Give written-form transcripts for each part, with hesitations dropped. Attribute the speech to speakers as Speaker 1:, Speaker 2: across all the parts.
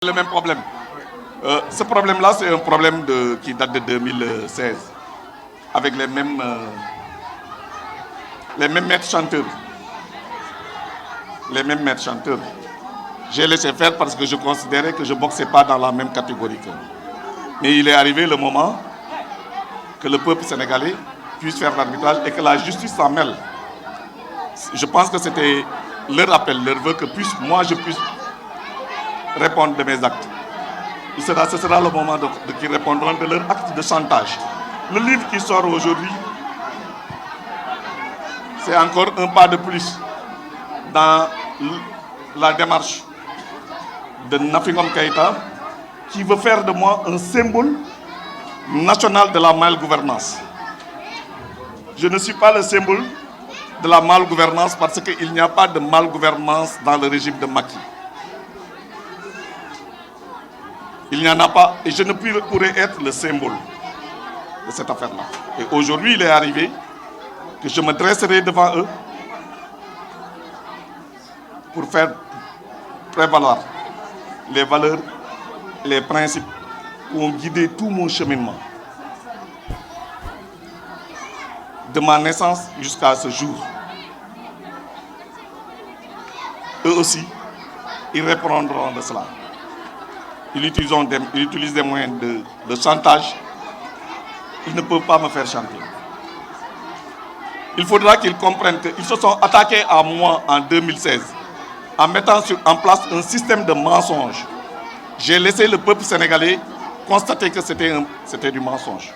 Speaker 1: Le même problème. Ce problème-là, c'est un problème qui date de 2016, avec les mêmes maîtres chanteurs. Les mêmes maîtres chanteurs. J'ai laissé faire parce que je considérais que je ne boxais pas dans la même catégorie qu'eux. Mais il est arrivé le moment que le peuple sénégalais puisse faire l'arbitrage et que la justice s'en mêle. Je pense que c'était leur appel, leur vœu que moi je puisse répondre de mes actes. Ce sera le moment qu'ils répondront de leur acte de chantage. Le livre qui sort aujourd'hui, c'est encore un pas de plus dans la démarche de Nafi Ngom Keïta, qui veut faire de moi un symbole national de la malgouvernance. Je ne suis pas le symbole de la malgouvernance parce qu'il n'y a pas de malgouvernance dans le régime de Macky. Il n'y en a pas et je ne pourrais être le symbole de cette affaire-là. Et aujourd'hui, il est arrivé que je me dresserai devant eux pour faire prévaloir les valeurs, les principes qui ont guidé tout mon cheminement. De ma naissance jusqu'à ce jour. Eux aussi, ils répondront de cela. Ils utilisent des moyens de chantage. Ils ne peuvent pas me faire chanter. Il faudra qu'ils comprennent qu'ils se sont attaqués à moi en 2016 en mettant en place un système de mensonges. J'ai laissé le peuple sénégalais constater que c'était du mensonge.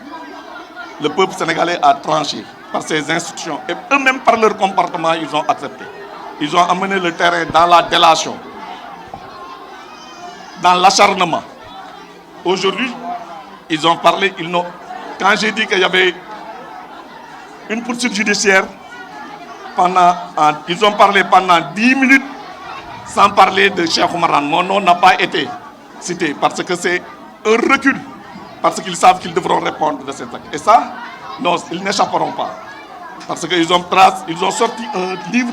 Speaker 1: Le peuple sénégalais a tranché par ses institutions et eux-mêmes par leur comportement, ils ont accepté. Ils ont amené le terrain dans la délation, dans l'acharnement. Aujourd'hui, ils ont parlé, quand j'ai dit qu'il y avait une poursuite judiciaire, ils ont parlé pendant 10 minutes sans parler de Cheikh Oumar Anne. Mon nom n'a pas été cité parce que c'est un recul, parce qu'ils savent qu'ils devront répondre de cet acte. Et ça, non, ils n'échapperont pas. Parce qu'ils ont sorti un livre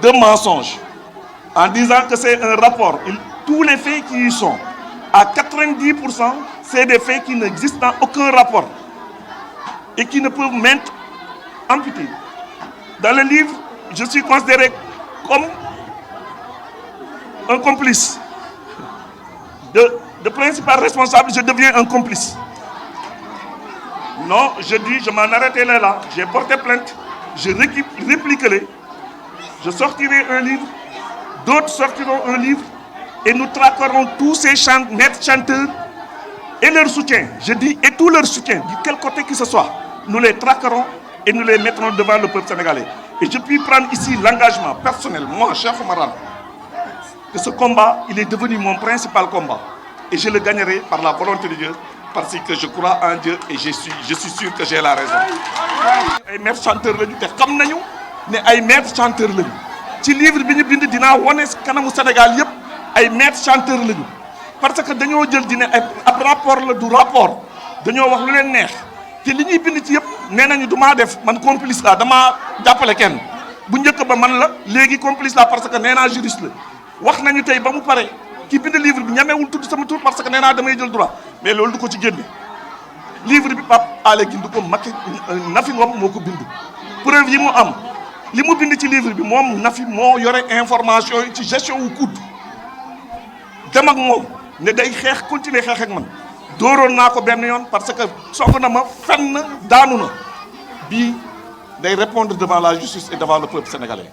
Speaker 1: de mensonges en disant que c'est un rapport. Tous les faits qui y sont, à 90%, c'est des faits qui n'existent dans aucun rapport et qui ne peuvent m'être amputés. Dans le livre, je suis considéré comme un complice. De principal responsable, je deviens un complice. Non, je m'en arrêtais là. J'ai porté plainte, je répliquerai. Je sortirai un livre, d'autres sortiront un livre, et nous traquerons tous ces maîtres chanteurs et leur soutien. Je dis, et tout leur soutien, de quel côté que ce soit, nous les traquerons et nous les mettrons devant le peuple sénégalais. Et je puis prendre ici l'engagement personnel, moi, Cheikh Oumar Anne, que ce combat, il est devenu mon principal combat. Et je le gagnerai par la volonté de Dieu, parce que je crois en Dieu et je suis sûr que j'ai la raison. Ay maîtres chanteurs lañu te xam nañu ne ay maîtres chanteurs lañu. Ci livre bi ñu bind dinaa wane kanamu Sénégal yëpp ay maîtres chanteurs lañu. Parce que dañoo jël di ne ab rapport la du rapport dañoo wax lu leen neex te li ñuy bind ci yëpp nee nañu du maa def man complice la damaa jàppale kenn bu njëkk ba man la léegi complice la parce que nee naa juriste la wax nañu tey ba mu pare ki bind livre bi ñamewul tudd sama tur parce que nee naa damay jël droit mais loolu du ko ci génne livre bi Pape Alé Guindou ko Nafi Ngom moo ko bind preuve yi mu am li mu bind ci livre bi moom Nafi moo yore information yi ci gestion wu COUD dem ak moom ne day xeex continuer xeex ak man dooroon naa ko benn yoon parce que song na ma fenn daanu na bii day répondre devant la justice et devant le peuple sénégalais